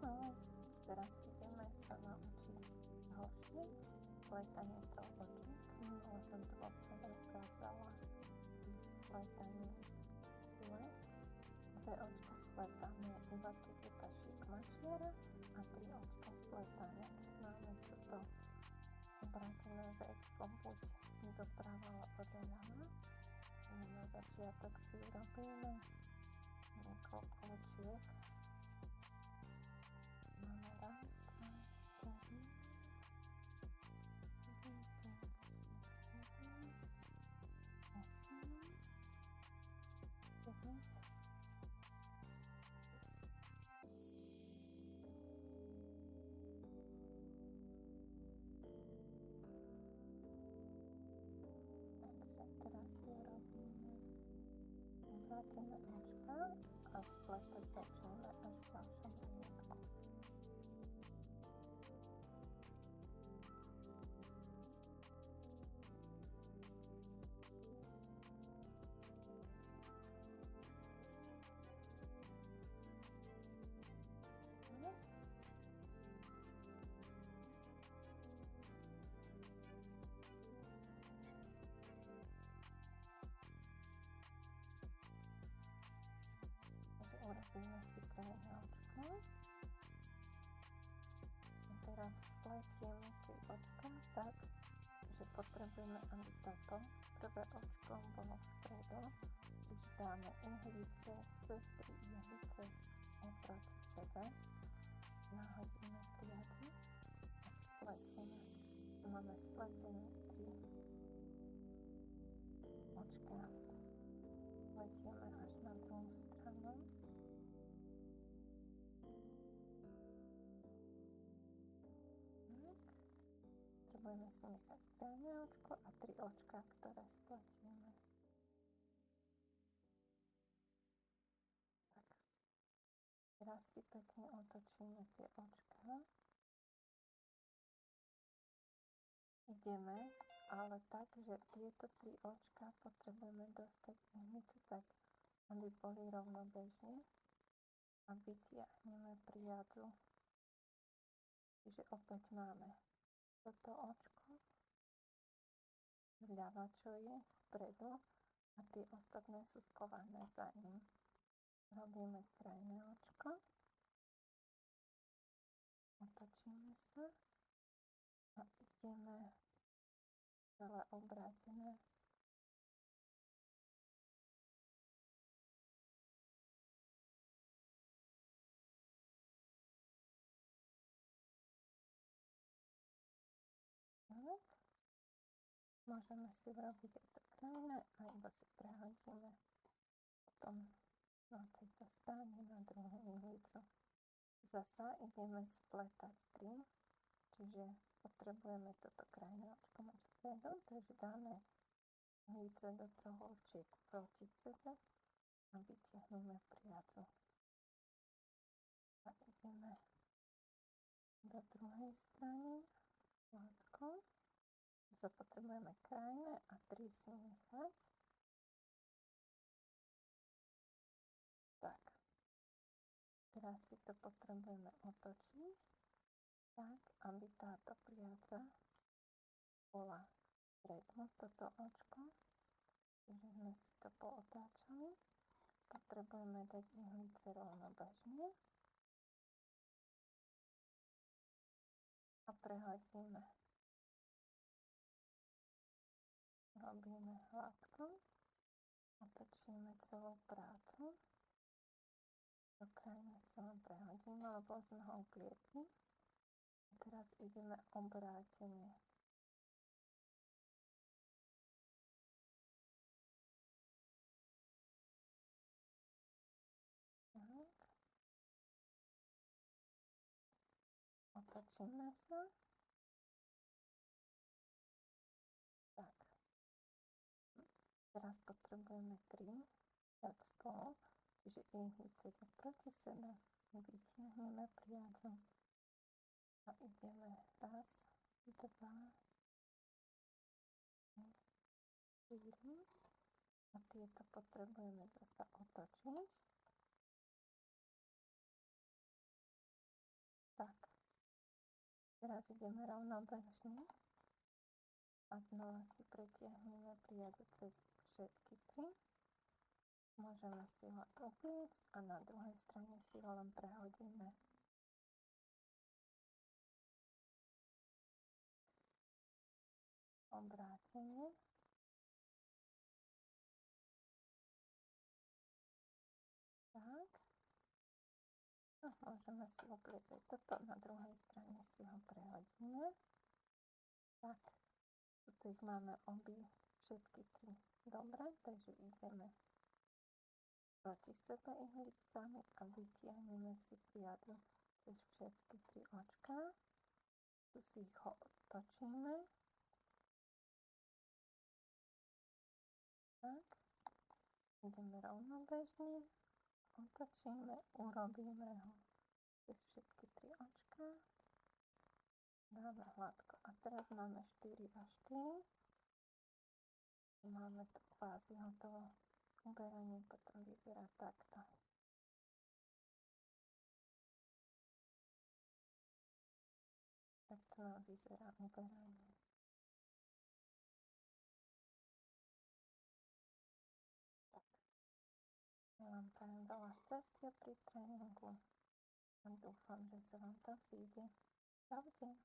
ale teraz ideme sa naučiť ďalšie spletanie trojbočiek. Minule som to ukázala spletanie tule. Dve očka spletáme iba túto šík mačiara a 3 očka spletáme. Máme toto obrátené večko buď doprava alebo doľava. Na začiatok si urobíme niekoľko očiek. Máme raz, 2, 3, 4, 5, 6, 7, 8, 9, teraz si robíme obrátené očka a spletať začneme až v ďalšom riadku. Urobíme si krajné očko. A teraz spletieme 3 očka tak, že potrebujeme, aby toto prvé očko bolo vpredu, čiže dáme ihlice cez 3 ihlice oproti sebe, nahodíme priateľ a spletieme. Máme spletené 3 očka. Pletieme až na druhú stranu. Potrebujeme si nechať krajné očko a 3 očka, ktoré spletieme. Tak. Teraz si pekne otočíme tie očka. Ideme, ale tak, že tieto 3 očka potrebujeme dostať ihlice tak, aby boli rovnobežne a vytiahneme priadzu. Čiže opäť máme toto očko, vľava, čo je vpredu a tie ostatné sú skované za ním. Robíme krajné očko, otočíme sa a ideme celé obrátené. Môžeme si urobiť aj to krajné a iba si prehodíme potom na tejto strane na druhú ihlicu. Zasa ideme spletať 3, čiže potrebujeme toto krajné očko mať vpredu, takže dáme ihlice do 3 očiek proti sebe a vytiahneme priadzu. A ideme do druhej strany hladko. Zase potrebujeme krajné a 3 si nechať. Tak. Teraz si to potrebujeme otočiť tak, aby táto priadza bola vpredu, toto očko. Takže sme si to pootáčali. Potrebujeme dať ihlice rovnobežne a prehodíme. Robíme hladko, otočíme celú prácu. Do krajne sa len prehodíme, lebo sme ho uplietli. A teraz ideme obrátene. Otočíme sa. Tak. Teraz potrebujeme 3 dať spolu, čiže ihlice proti sebe, vytiahneme priadzu a ideme 1, 2, 3, 4 a tieto potrebujeme zasa otočiť. Teraz ideme rovnobežne a znova si pretiahneme priadu cez všetky 3. Môžeme si ho upiecť a na druhej strane si ho len prehodíme. Obrátenie. Tak. A môžeme si upliecť aj toto, na druhej strane si ho prehodíme. Tak, tu ich máme všetky 3. Dobre, takže ideme proti sebe ihlicami a vytiahneme si priadu cez všetky 3 očká. Tu si ich otočíme. Tak, ideme rovnobežne, otočíme, urobíme ho cez všetky 3 očká. Dáme hladko. A teraz máme 4 a 4. Máme to kvázi hotovo. Uberanie potom vyzerá takto. Takto nám vyzerá uberanie. Ja vám prajem veľa šťastia pri tréningu a dúfam, že sa vám to vyjde. Čaute.